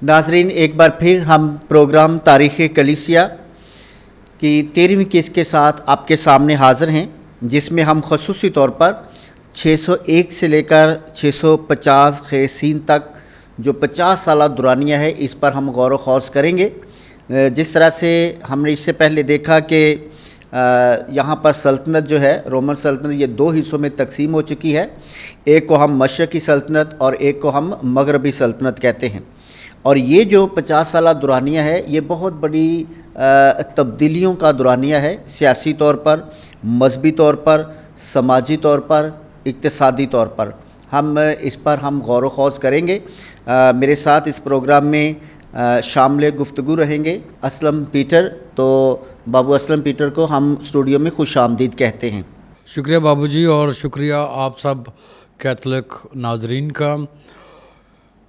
नाज़रीन, एक बार फिर हम प्रोग्राम तारीख़ कलीसिया की 13वीं किस्त के साथ आपके सामने हाज़िर हैं, जिसमें हम ख़ुसूसी तौर पर 601 से लेकर 650 खेसीन तक जो 50 साल दुरानिया है, इस पर हम गौर व खौज करेंगे। जिस तरह से हमने इससे पहले देखा कि यहाँ पर सल्तनत जो है, रोमन सल्तनत, ये दो हिस्सों में तकसीम हो चुकी है। एक को हम मशरक़ी सल्तनत और एक को हम मगरबी सल्तनत कहते हैं। और ये जो 50 साल दुरानिया है, ये बहुत बड़ी तब्दीलियों का दुरानिया है, सियासी तौर पर, मजहबी तौर पर, समाजी तौर पर, इक़्तिसादी तौर पर। हम इस पर हम गौर व खौज करेंगे। मेरे साथ इस प्रोग्राम में शामिल गुफ्तगू रहेंगे असलम पीटर। तो बाबू असलम पीटर को हम स्टूडियो में खुश आमदीद कहते हैं। शुक्रिया बाबूजी, और शुक्रिया आप सब कैथलिक नाजरीन का।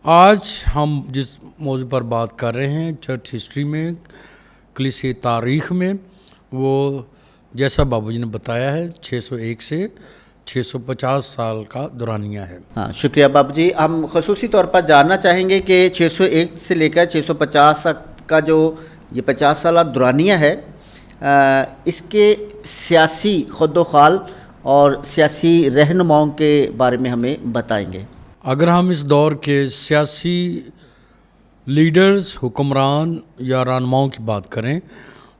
आज हम जिस मौजू पर बात कर रहे हैं, चर्च हिस्ट्री में, कलीसिया तारीख़ में, वो जैसा बाबूजी ने बताया है 601 से 650 साल का दुरानिया है। हाँ, शुक्रिया बाबूजी। हम ख़ुसूसी तौर पर जानना चाहेंगे कि 601 से लेकर 650 का जो ये 50 साल दुरानिया है, इसके सियासी खुद-व-खाल और सियासी रहनुमाओं के बारे में हमें बताएंगे। अगर हम इस दौर के सियासी लीडर्स, हुक्मरान या रहनुमाओं की बात करें,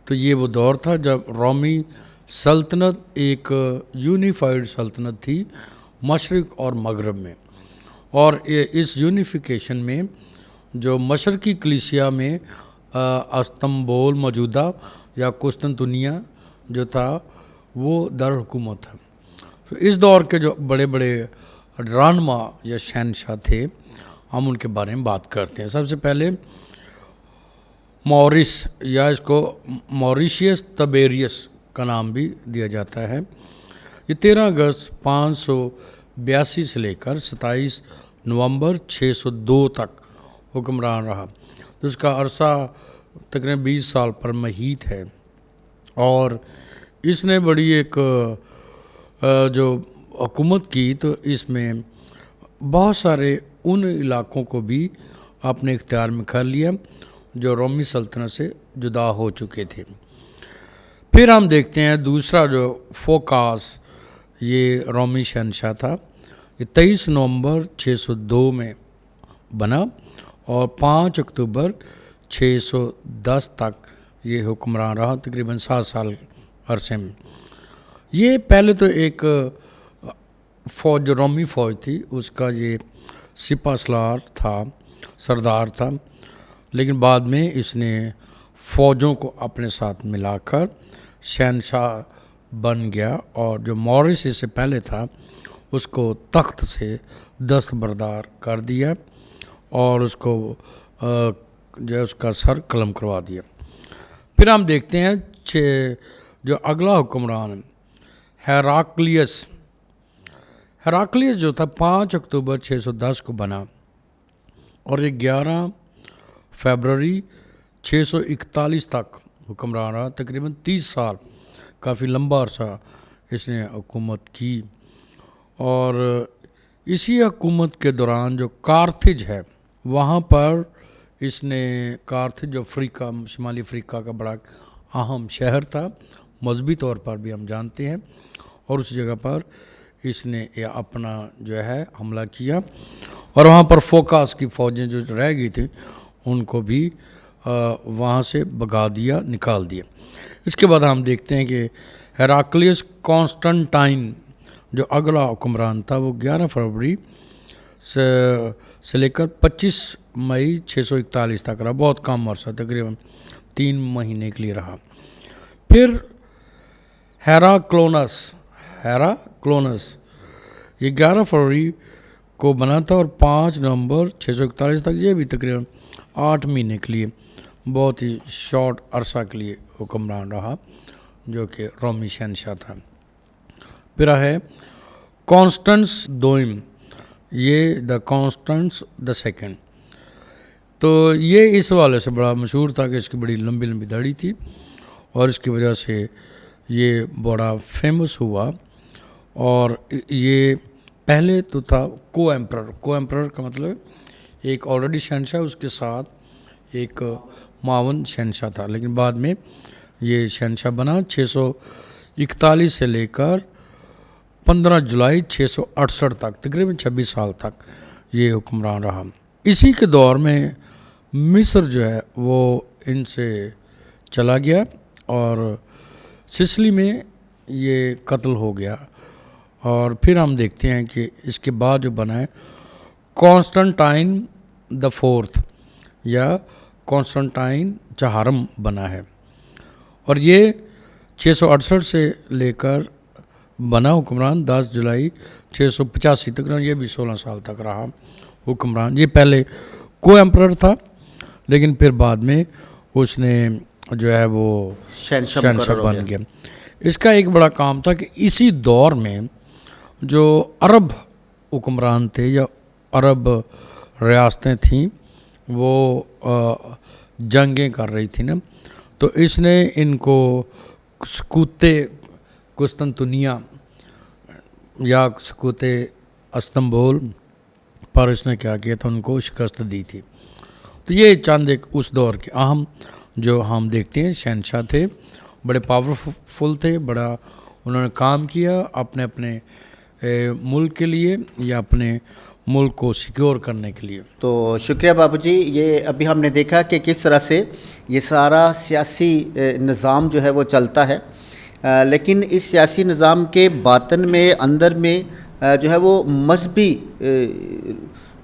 तो ये वो दौर था जब रोमी सल्तनत एक यूनिफाइड सल्तनत थी मशरक़ और मगरब में। और इस यूनिफिकेशन में जो मशरक़ी कलीसिया में इस्तांबुल मौजूदा या कुस्तुनतुनिया जो था, वो दारुल-हुकूमत था। तो इस दौर के जो बड़े बड़े रहनुमा या शहनशाह थे, हम उनके बारे में बात करते हैं। सबसे पहले मॉरिस, या इसको मॉरिशियस तबेरियस का नाम भी दिया जाता है। ये 13 अगस्त 582 से लेकर 27 नवंबर 602 तक हुक्मरान रहा। तो इसका अरसा तकरीबन 20 साल पर महीत है। और इसने बड़ी एक जो हुकूमत की, तो इसमें बहुत सारे उन इलाकों को भी अपने इख्तियार में कर लिया जो रोमी सल्तनत से जुदा हो चुके थे। फिर हम देखते हैं दूसरा जो फोकास, ये रोमी शहनशाह था। ये 23 नवंबर 602 में बना और 5 अक्टूबर 610 तक ये हुक्मरान रहा, तकरीबन 7 साल अरसे में। ये पहले तो एक फ़ौज, जो रोमी फ़ौज थी, उसका ये सिपहसालार था, सरदार था। लेकिन बाद में इसने फ़ौजों को अपने साथ मिलाकर शहनशाह बन गया, और जो मॉरिस इससे पहले था उसको तख्त से दस्तबरदार कर दिया और उसको जो उसका सर कलम करवा दिया। फिर हम देखते हैं जो अगला हुक्मरान हेराक्लियस जो था 5 अक्टूबर 610 को बना, और ये 11 फरवरी 641 तक हुक्मरान रहा। तकरीबन 30 साल, काफ़ी लंबा अरसा इसने हुकूमत की। और इसी हुकूमत के दौरान जो कार्थेज है, वहाँ पर इसने, कार्थेज जो अफ्रीका, शुमाली अफ्रीका का बड़ा अहम शहर था, मजहबी तौर पर भी हम जानते हैं, और उस जगह पर इसने अपना जो है हमला किया, और वहाँ पर फोकास की फ़ौजें जो रह गई थी उनको भी वहाँ से भगा दिया, निकाल दिया। इसके बाद हम देखते हैं कि हेराक्लियस कॉन्स्टेंटाइन जो अगला हुक्मरान था, वो 11 फरवरी से लेकर 25 मई 641 तक रहा। बहुत कम अरसा, तकरीबन 3 महीने के लिए रहा। फिर हेराक्लोनस ये 11 फरवरी को बना था और 5 नवंबर 641 तक, ये भी तकरीबन 8 महीने के लिए, बहुत ही शॉर्ट अरसा के लिए हुक्मरान रहा, जो कि रोमी शहनशाह था। फिर है कॉन्स्टेंस दोइम, ये द कॉन्स्टेंस द सेकेंड। तो ये इस वाले से बड़ा मशहूर था कि इसकी बड़ी लंबी लंबी दाढ़ी थी, और इसकी वजह से ये बड़ा फेमस हुआ। और ये पहले तो था को एम्परर का मतलब एक ऑलरेडी शहनशाह, उसके साथ ایک معاون شہنشاہ تھا، لیکن بعد میں یہ شہنشاہ بنا 641 سے لے کر 15 جولائی 668 تک، تقریباً 26 سال تک یہ حکمران رہا۔ اسی کے دور میں مصر جو ہے وہ ان سے چلا گیا اور سسلی میں یہ قتل ہو گیا۔ اور پھر ہم دیکھتے ہیں کہ اس کے بعد جو بنا ہے کانسٹنٹائن دا فورتھ یا کانسٹنٹائن چہارم بنا ہے، اور یہ 668 سے لے کر بنا حکمران 10 جولائی 685 تک، یہ بھی 16 سال تک رہا حکمران۔ یہ پہلے کو ایمپرر تھا، لیکن پھر بعد میں اس نے جو ہے وہ شہنشاہ بن گیا۔ اس کا ایک بڑا کام تھا کہ اسی دور میں جو عرب حکمران تھے یا عرب ریاستیں تھیں وہ جنگیں کر رہی تھیں نا، تو اس نے ان کو سقوط قسطنطنیہ یا سقوط استنبول پر اس نے کیا کیا تھا، ان کو شکست دی تھی۔ تو یہ چند ایک اس دور کے اہم جو ہم دیکھتے ہیں شہنشاہ تھے، بڑے پاورفل تھے، بڑا انہوں نے کام کیا اپنے اپنے ملک کے لیے یا اپنے ملک کو سیکیور کرنے کے لیے۔ تو شکریہ بابو جی، یہ ابھی ہم نے دیکھا کہ کس طرح سے یہ سارا سیاسی نظام جو ہے وہ چلتا ہے، لیکن اس سیاسی نظام کے باطن میں اندر میں جو ہے وہ مذہبی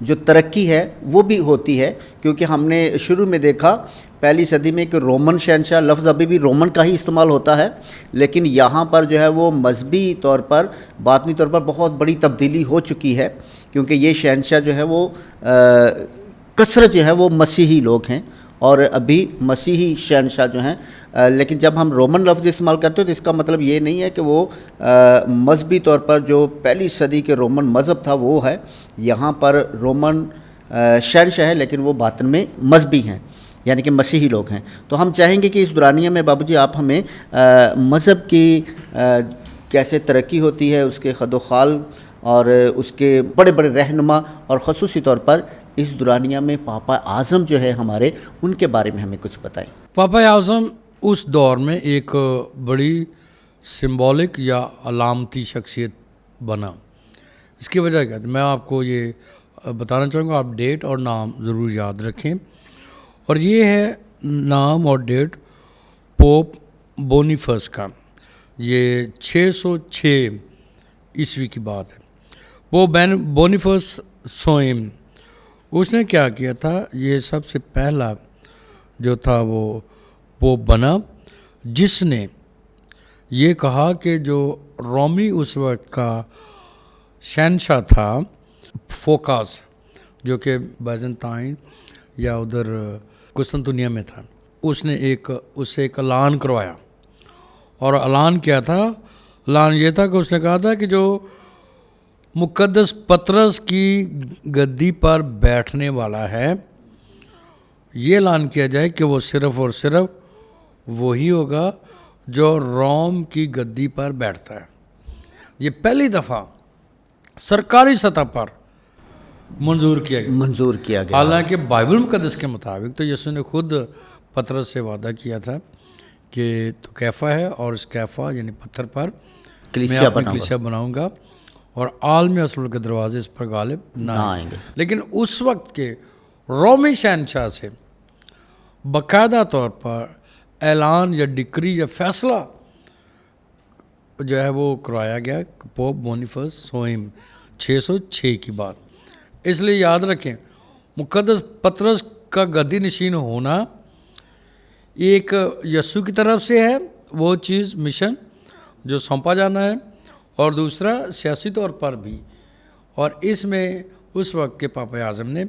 جو ترقی ہے وہ بھی ہوتی ہے، کیونکہ ہم نے شروع میں دیکھا پہلی صدی میں کہ رومن شہنشاہ، لفظ ابھی بھی رومن کا ہی استعمال ہوتا ہے، لیکن یہاں پر جو ہے وہ مذہبی طور پر، باطنی طور پر بہت بڑی تبدیلی ہو چکی ہے، کیونکہ یہ شہنشاہ جو ہے وہ کثرت جو ہے وہ مسیحی لوگ ہیں اور ابھی مسیحی شہنشاہ جو ہیں، لیکن جب ہم رومن لفظ استعمال کرتے ہیں تو اس کا مطلب یہ نہیں ہے کہ وہ مذہبی طور پر جو پہلی صدی کے رومن مذہب تھا وہ ہے، یہاں پر رومن شہنشاہ ہے لیکن وہ باطن میں مذہبی ہیں، یعنی کہ مسیحی لوگ ہیں۔ تو ہم چاہیں گے کہ اس دورانیہ میں بابو جی آپ ہمیں مذہب کی کیسے ترقی ہوتی ہے، اس کے خد و خال اور اس کے بڑے بڑے رہنما، اور خصوصی طور پر اس دورانیہ میں پاپا اعظم جو ہے ہمارے، ان کے بارے میں ہمیں کچھ بتائیں۔ پاپا اعظم اس دور میں ایک بڑی سمبولک یا علامتی شخصیت بنا۔ اس کی وجہ کیا ہے؟ میں آپ کو یہ بتانا چاہوں گا، آپ ڈیٹ اور نام ضرور یاد رکھیں، اور یہ ہے نام اور ڈیٹ پوپ بونیفس کا، یہ 606 عیسوی کی بات ہے۔ وہ بونیفس سوئم، اس نے کیا کیا تھا، یہ سب سے پہلا جو تھا وہ پوپ بنا جس نے یہ کہا کہ جو رومی اس وقت کا شہنشاہ تھا فوکاس، جو کہ بیزنطائن یا ادھر قسطنطنیہ میں تھا، اس نے اس سے ایک اعلان کروایا، اور اعلان کیا تھا؟ اعلان یہ تھا کہ اس نے کہا تھا کہ جو مقدس پطرس کی گدی پر بیٹھنے والا ہے، یہ اعلان کیا جائے کہ وہ صرف اور صرف وہی ہوگا جو روم کی گدی پر بیٹھتا ہے۔ یہ پہلی دفعہ سرکاری سطح پر منظور کیا گیا۔ حالانکہ بائبل مقدس کے مطابق تو یسوع نے خود پطرس سے وعدہ کیا تھا کہ تو کیفا ہے، اور اس کیفا یعنی پتھر پر میں اپنی کلیسیا بناؤں گا، اور عالم اصل کے دروازے اس پر غالب نہ آئیں گے۔ لیکن اس وقت کے رومی شہنشاہ سے باقاعدہ طور پر اعلان یا ڈکری یا فیصلہ جو ہے وہ کروایا گیا، پوپ بونیفس سوئم 606 کی بات۔ اس لیے یاد رکھیں، مقدس پطرس کا گدی نشین ہونا ایک یسوع کی طرف سے ہے، وہ چیز مشن جو سونپا جانا ہے، اور دوسرا سیاسی طور پر بھی، اور اس میں اس وقت کے پاپا اعظم نے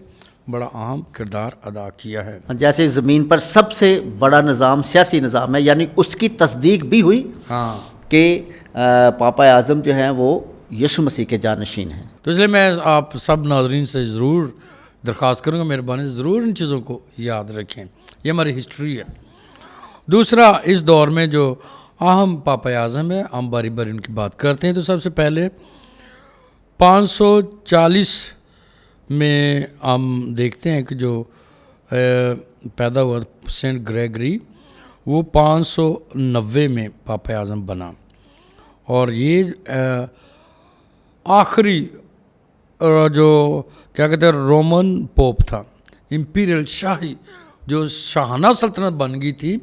بڑا اہم کردار ادا کیا ہے۔ جیسے زمین پر سب سے بڑا نظام سیاسی نظام ہے، یعنی اس کی تصدیق بھی ہوئی کہ پاپا اعظم جو ہیں وہ یسوع مسیح کے جانشین ہیں۔ تو اس لیے میں آپ سب ناظرین سے ضرور درخواست کروں گا، مہربانی سے ضرور ان چیزوں کو یاد رکھیں، یہ ہماری ہسٹری ہے۔ دوسرا، اس دور میں جو اہم پاپا اعظم ہے، ہم باری باری ان کی بات کرتے ہیں۔ تو سب سے پہلے 540 میں ہم دیکھتے ہیں کہ جو पैदा हुआ सेंट ग्रेगरी, वो 590 में पापा आज़म बना। और ये आखिरी जो क्या कहते हैं रोमन पोप था, इम्पीरियल शाही जो शाहाना सल्तनत बन गई थी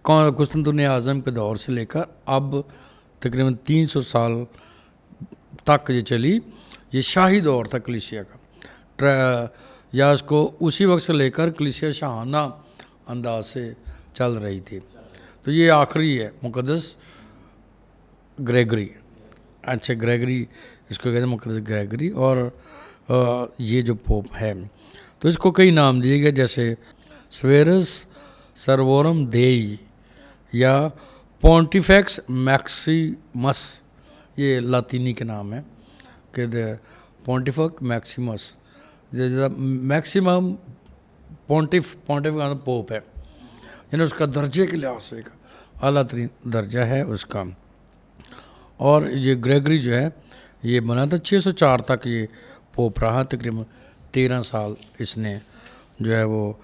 कुस्तुनतुनिया आज़म के दौर से लेकर अब तकरीबन 300 साल तक ये चली। ये शाही दौर था कलीसिया का, या इसको उसी वक्त से लेकर कलीसिया शाहाना अंदाज से चल रही थी। तो ये आखिरी है मुक़द्दस ग्रेगरी। अच्छा, ग्रेगरी इसको कहते हैं मुक़द्दस ग्रेगरी। और ये जो पोप है तो इसको कई नाम दिए गए, जैसे स्वेरस सर्वोरम देई या पोंटिफेक्स मैक्सिमस, ये लातीनी के नाम है कि पोंटिफक मैक्सिमस, मैक्सिमम पोंटिफ का पोप है, यानी उसका दर्जे के लिहाज से एक आला तरीन दर्जा है उसका। और ये ग्रेगरी जो है ये बना था 604 तक ये पोप रहा, तकरीबन 13 साल इसने जो है वो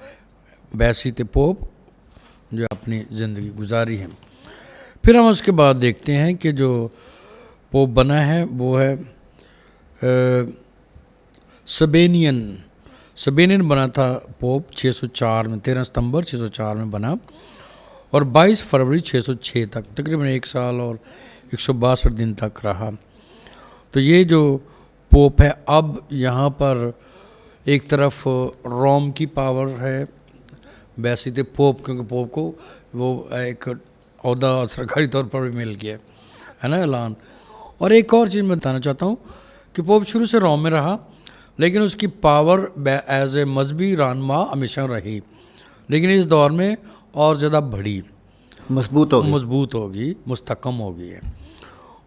बैसीत पोप जो अपनी ज़िंदगी गुजारी है। फिर हम उसके बाद देखते हैं कि जो पोप बना है वो है सबेनियन बना था पोप 604 में, 13 सितंबर 604 में बना और 22 फरवरी 606 तक तकरीबन 1 साल और 162 दिन तक रहा। तो ये जो पोप है, अब यहाँ पर एक तरफ रोम की पावर है बैसीत पोप, क्योंकि पोप को वो एक ओहदा सरकारी तौर पर भी मिल गया है ना ऐलान। और एक और चीज़ मैं बताना चाहता हूँ कि पोप शुरू से रोम में रहा, लेकिन उसकी पावर एज ए मजहबी रहनुमा हमेशा रही, लेकिन इस दौर में और ज़्यादा बढ़ी, मजबूत होगी, मुस्तकम होगी है।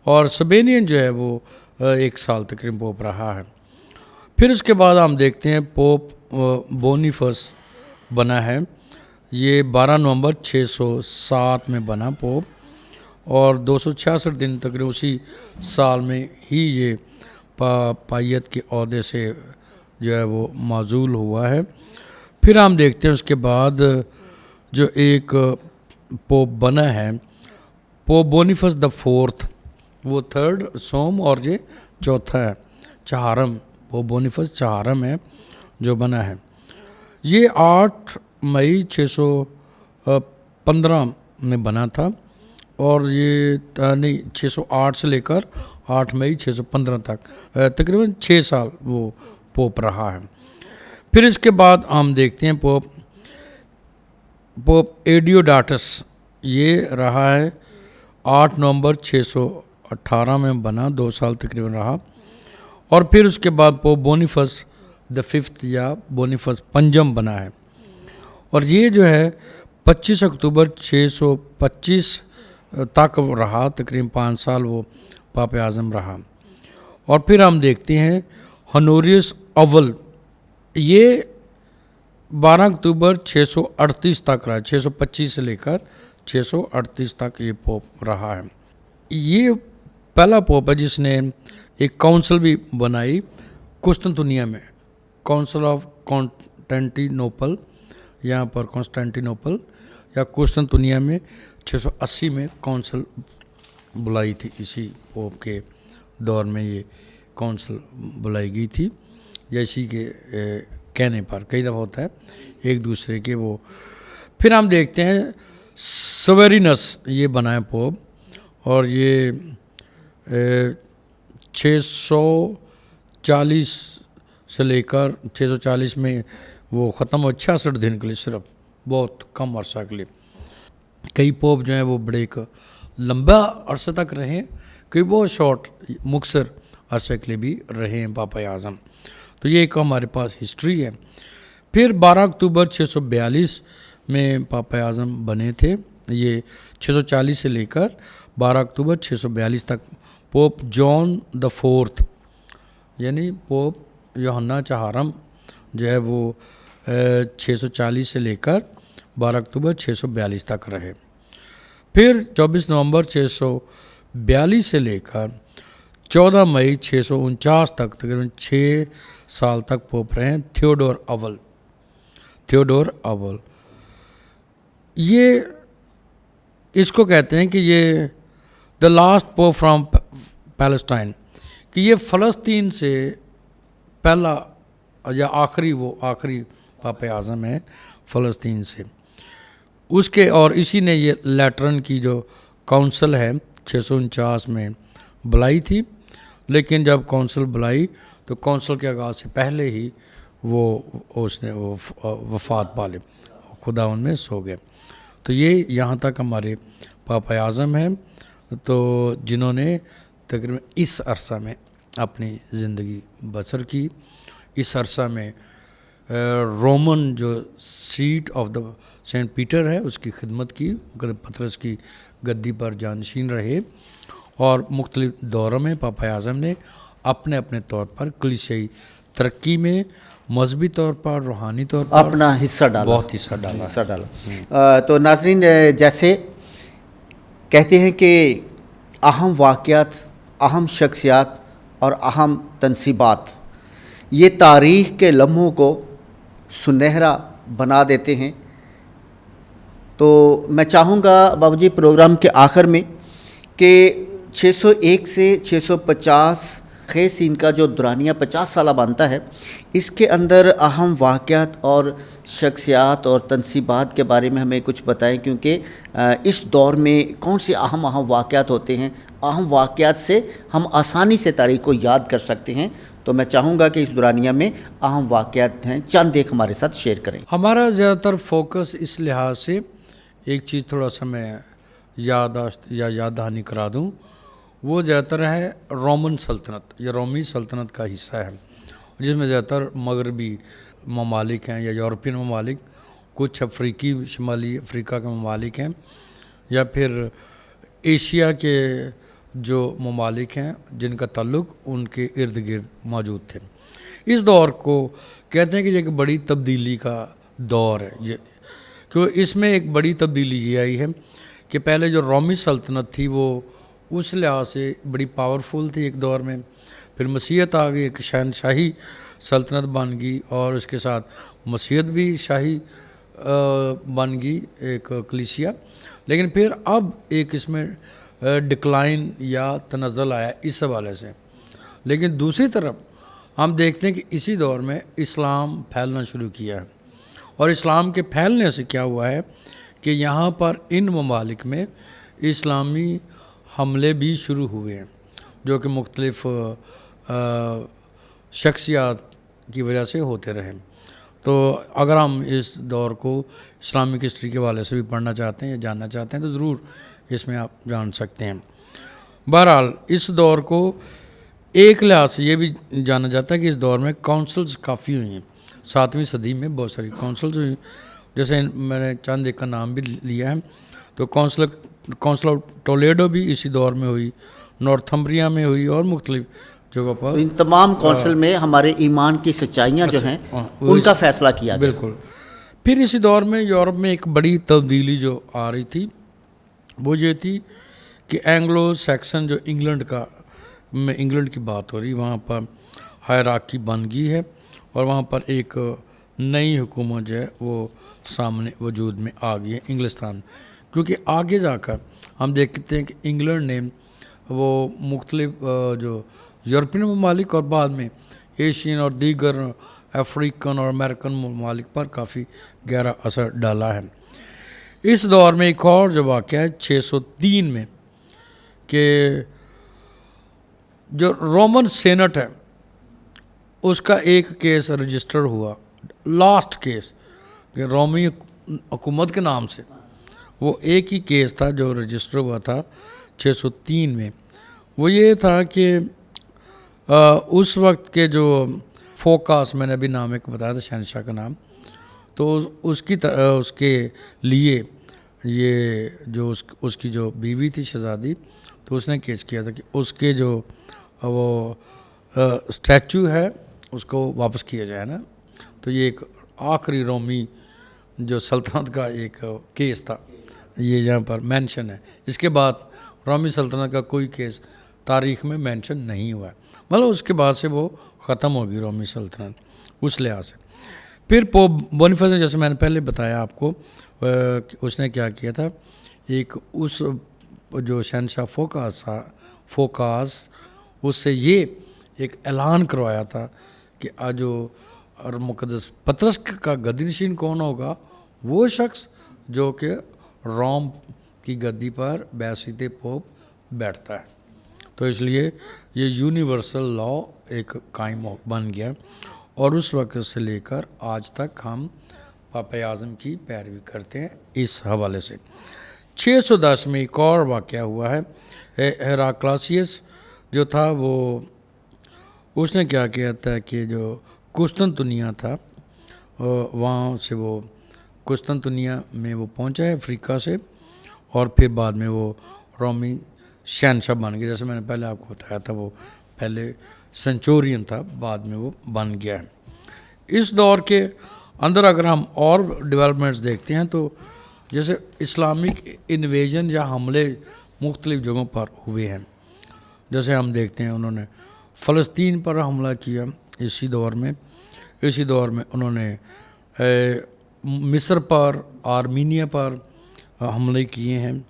और सबेनियन जो है वो 1 साल तकरीबन पोप रहा है। फिर उसके बाद हम देखते हैं पोप बोनीफस बना है, ये 12 नवंबर 607 में बना पोप और 266 दिन तकरीबन उसी साल में ही ये पायत के ओहदे से जो है वो माजूल हुआ है। फिर हम देखते हैं उसके बाद जो एक पोप बना है पोप बोनीफस द 4th, वो 3rd सोम और ये 4था है चहारम, पोप बोनीफस चहारम है जो बना है। ये 8 मई 615 में बना था और ये नहीं 608 से लेकर 8 मई 615 तक तकरीबन 6 साल वो पोप रहा है। फिर इसके बाद हम देखते हैं पोप एडियोडाटस, ये रहा है 8 नवंबर 618 में बना, 2 साल तकरीबन रहा। और फिर उसके बाद पोप बोनीफस द 5th या बोनीफस पंजम बना है और ये जो है 25 अक्टूबर 625 तक रहा, तकरीबन 5 साल वो पाप आज़म रहा। और फिर हम देखते हैं हनोरियस अव्वल, ये 12 अक्टूबर 638 तक रहा, 625 से लेकर 638 तक ये पोप रहा है। ये पहला पोप है जिसने एक काउंसिल भी बनाई कुस्तुनतुनिया में, काउंसिल ऑफ कॉन्स्टेंटिनोपल, यहाँ पर कॉन्स्टेंटिनोपल या कुस्तुनतुनिया में 680 में काउंसिल बुलाई थी। इसी पोप के दौर में ये काउंसिल बुलाई गई थी, या इसी के कहने पर, कई दफ़ा होता है एक दूसरे के वो। फिर हम देखते हैं सवेरिनस, ये बनाए पोप और ये 640 से लेकर 640 में वो ख़त्म हो, 66 दिन के लिए, सिर्फ बहुत कम अरसा के लिए। कई पोप जो हैं वो बड़े एक लंबा अरसे तक रहे, कई बहुत शॉर्ट मुख्तर अरसे के लिए भी रहे हैं पापा आज़म। तो ये एक हमारे पास हिस्ट्री है। फिर 12 अक्टूबर 642 में पापा आज़म बने थे, ये 640 से लेकर 12 अक्टूबर 642 तक पोप जॉन द 4th यानी पोप यूहन्ना चहारम जो है वो 640 से लेकर 12 अक्टूबर 642 तक रहे। फिर 24 नवंबर 642 से लेकर 14 मई 649 तक तकरीबन 6 साल तक पोप रहे थियोडोर अव्वल। یہ اس کو کہتے ہیں کہ یہ the last pope from Palestine, کہ یہ فلسطین سے پہلا یا آخری پاپ اعظم ہے فلسطین سے اس کے، اور اسی نے یہ لیٹرن کی جو کونسل ہے 649 میں بلائی تھی، لیکن جب کونسل بلائی تو کونسل کے آغاز سے پہلے ہی اس نے وفات پا لی، خدا ان میں سو گئے۔ تو یہ یہاں تک ہمارے پاپ اعظم ہیں تو جنہوں نے تقریباً اس عرصہ میں اپنی زندگی بسر کی۔ اس عرصہ میں رومن جو seat of the saint Peter ہے اس کی خدمت کی، پطرس کی گدی پر جانشین رہے، اور مختلف دوروں میں پاپ اعظم نے اپنے اپنے طور پر کلیسیائی ترقی میں مذہبی طور پر، روحانی طور پر اپنا حصہ ڈالا، بہت حصہ ڈالا۔ تو ناظرین، جیسے کہتے ہیں کہ اہم واقعات، اہم شخصیات اور اہم تنصیبات یہ تاریخ کے لمحوں کو سنہرا بنا دیتے ہیں، تو میں چاہوں گا بابو جی پروگرام کے آخر میں کہ 601 سے 650 خیز سین کا جو دورانیہ 50 سالہ بنتا ہے، اس کے اندر اہم واقعات اور شخصیات اور تنصیبات کے بارے میں ہمیں کچھ بتائیں، کیونکہ اس دور میں کون سے اہم واقعات ہوتے ہیں، اہم واقعات سے ہم آسانی سے تاریخ کو یاد کر سکتے ہیں۔ تو میں چاہوں گا کہ اس دورانیہ میں اہم واقعات ہیں چند ایک ہمارے ساتھ شیئر کریں۔ ہمارا زیادہ تر فوکس اس لحاظ سے، ایک چیز تھوڑا سا میں یاد دہانی کرا دوں، وہ زیادہ تر ہے رومن سلطنت یا رومی سلطنت کا حصہ ہے، جس میں زیادہ تر مغربی ممالک ہیں یا یورپین ممالک، کچھ افریقی شمالی افریقہ کے ممالک ہیں، یا پھر ایشیا کے جو ممالک ہیں جن کا تعلق ان کے ارد گرد موجود تھے۔ اس دور کو کہتے ہیں کہ یہ ایک بڑی تبدیلی کا دور ہے، کیونکہ اس میں ایک بڑی تبدیلی یہ آئی ہے کہ پہلے جو رومی سلطنت تھی وہ اس لحاظ سے بڑی پاورفل تھی ایک دور میں، پھر مسیحیت آ گئی، ایک شہنشاہی سلطنت بن گئی، اور اس کے ساتھ مسیحیت بھی شاہی بن گئی، ایک کلیسیا، لیکن پھر اب ایک اس میں ڈکلائن یا تنزل آیا اس حوالے سے۔ لیکن دوسری طرف ہم دیکھتے ہیں کہ اسی دور میں اسلام پھیلنا شروع کیا ہے، اور اسلام کے پھیلنے سے کیا ہوا ہے کہ یہاں پر ان ممالک میں اسلامی حملے بھی شروع ہوئے ہیں، جو کہ مختلف شخصیات کی وجہ سے ہوتے رہے۔ تو اگر ہم اس دور کو اسلامک ہسٹری کے حوالے سے بھی پڑھنا چاہتے ہیں یا جاننا چاہتے ہیں تو ضرور اس میں آپ جان سکتے ہیں۔ بہرحال اس دور کو ایک لحاظ سے یہ بھی جانا جاتا ہے کہ اس دور میں کونسلز کافی ہوئی ہیں، 7ویں صدی میں بہت ساری کونسلز ہوئی، جیسے میں نے چند ایک کا نام بھی لیا ہے، تو کونسل آف ٹولیڈو بھی اسی دور میں ہوئی، نارتھمبریا میں ہوئی، اور مختلف جگہوں پر۔ ان تمام کونسل میں ہمارے ایمان کی سچائیاں جو ہیں ان کا فیصلہ کیا گیا۔ بالکل۔ پھر اسی دور میں یورپ میں ایک بڑی تبدیلی جو آ رہی تھی وہ یہ تھی کہ اینگلو سیکسن جو انگلینڈ کی بات ہو رہی، وہاں پر ہائرارکی بن گئی ہے، اور وہاں پر ایک نئی حکومت جو ہے وہ سامنے وجود میں آ گئی ہے انگلستان، کیونکہ آگے جا کر ہم دیکھتے ہیں کہ انگلینڈ نے وہ مختلف جو یورپین ممالک اور بعد میں ایشین اور دیگر افریقن اور امریکن ممالک پر کافی گہرا اثر ڈالا ہے۔ اس دور میں ایک اور جو واقعہ ہے 603 میں کہ جو رومن سینٹ ہے اس کا ایک کیس رجسٹر ہوا، لاسٹ کیس کہ رومی حکومت کے نام سے، وہ ایک ہی کیس تھا جو رجسٹر ہوا تھا 603 میں۔ وہ یہ تھا کہ اس وقت کے جو فوکاس، میں نے ابھی نام ایک بتایا تھا شہنشاہ کا نام، تو اس کے لیے یہ جو اس کی جو بیوی تھی شہزادی، تو اس نے کیس کیا تھا کہ اس کے جو وہ اسٹیچو ہے اس کو واپس کیا جائے نا۔ تو یہ ایک آخری رومی جو سلطنت کا ایک کیس تھا، یہ یہاں پر مینشن ہے۔ اس کے بعد رومی سلطنت کا کوئی کیس تاریخ میں مینشن نہیں ہوا ہے، مطلب اس کے بعد سے وہ ختم ہوگی رومی سلطنت اس لحاظ سے۔ پھر پوپ بونیفیس نے، جیسے میں نے پہلے بتایا آپ کو، उसने क्या किया था, एक उस जो शहनशाह फोकास उससे ये एक ऐलान करवाया था कि आज जो और मुक़द्दस पतरस का गद्दीनशीन कौन होगा, वो शख्स जो कि रोम की गद्दी पर बैसीते पोप बैठता है। तो इसलिए ये यूनिवर्सल लॉ एक कायम बन गया और उस वक्त से लेकर आज तक हम पापा आज़म की पैरवी करते हैं इस हवाले से। 610 में एक और वाक़या हुआ है। हेराक्लासियस जो था वो उसने क्या किया था कि जो कुस्तुनतुनिया था वहाँ से वो कुस्तुनतुनिया में वो पहुँचा है अफ्रीका से, और फिर बाद में वो रोमी शहनशाह बन गया। जैसे मैंने पहले आपको बताया था, वो पहले सेंचुरियन था, बाद में वो बन गया है। इस दौर के अंदर अगर हम और डेवलपमेंट्स देखते हैं तो जैसे इस्लामिक इन्वेजन या हमले मुख्तलिफ़ जगहों पर हुए हैं। जैसे हम देखते हैं उन्होंने फ़लस्तीन पर हमला किया इसी दौर में उन्होंने मिस्र पर, आर्मीनिया पर हमले किए हैं,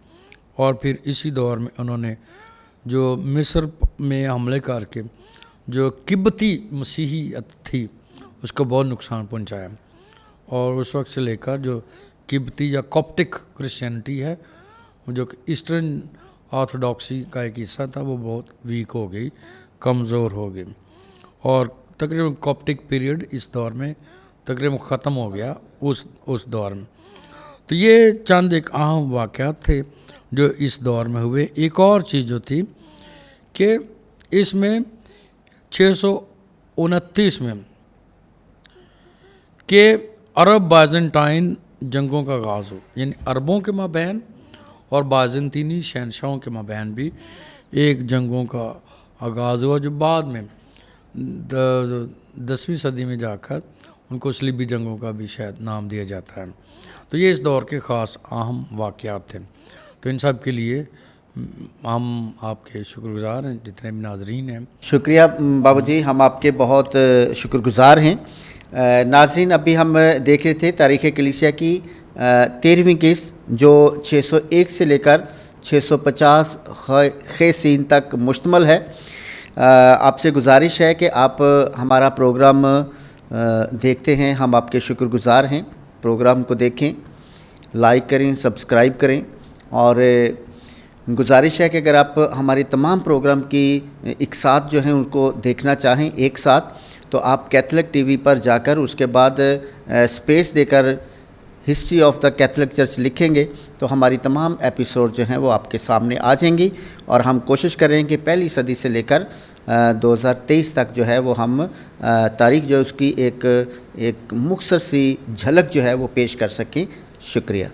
और फिर इसी दौर में उन्होंने जो मिस्र में हमले करके जो किब्ती मसीहियत थी उसको बहुत नुकसान पहुंचाया, और उस वक्त से लेकर जो किब्ती या कॉप्टिक क्रिश्चियनिटी है जो कि ईस्टर्न ऑर्थोडॉक्सी का एक हिस्सा था, वो बहुत वीक हो गई, कमज़ोर हो गई, और तकरीबन कॉप्टिक पीरियड इस दौर में तकरीबन ख़त्म हो गया उस दौर में। तो ये चंद एक अहम वाक़यात थे जो इस दौर में हुए। एक और चीज़ जो थी कि इसमें 629 में कि अरब बाइजेंटाइन जंगों का आगाज़ हो, यानी अरबों के माबैन और बाइजेंटीनी शहनशाहों के माबैन भी एक जंगों का आगाज़ हुआ, जो बाद में 10वीं सदी में जाकर उनको सलीबी जंगों का भी शायद नाम दिया जाता है। तो ये इस दौर के ख़ास अहम वाक़यात थे। तो इन सब के लिए हम आपके शुक्रगुज़ार हैं, जितने भी नाज़रीन हैं। शुक्रिया बाबू जी, हम आपके बहुत शुक्रगुज़ार हैं। नाज़रीन, अभी हम देख रहे थे तारीख़ कलीसिया की 13वीं किस्त जो 601 से लेकर 650 ख़ तक मुश्तमल है। आपसे गुजारिश है कि आप हमारा प्रोग्राम देखते हैं, हम आपके शुक्रगुज़ार हैं। प्रोग्राम को देखें, लाइक करें, सब्सक्राइब करें, और गुजारिश है कि अगर आप हमारे तमाम प्रोग्राम की एक साथ जो हैं उनको देखना चाहें एक साथ, तो आप कैथलिक टीवी पर जाकर उसके बाद स्पेस देकर history of the Catholic church लिखेंगे तो हमारी तमाम एपिसोड जो हैं वो आपके सामने आ जाएंगी, और हम कोशिश करें कि पहली सदी से लेकर 2023 तक जो है वो हम तारीख जो उसकी एक मुख्तसर सी झलक जो है वो पेश कर सकें। शुक्रिया।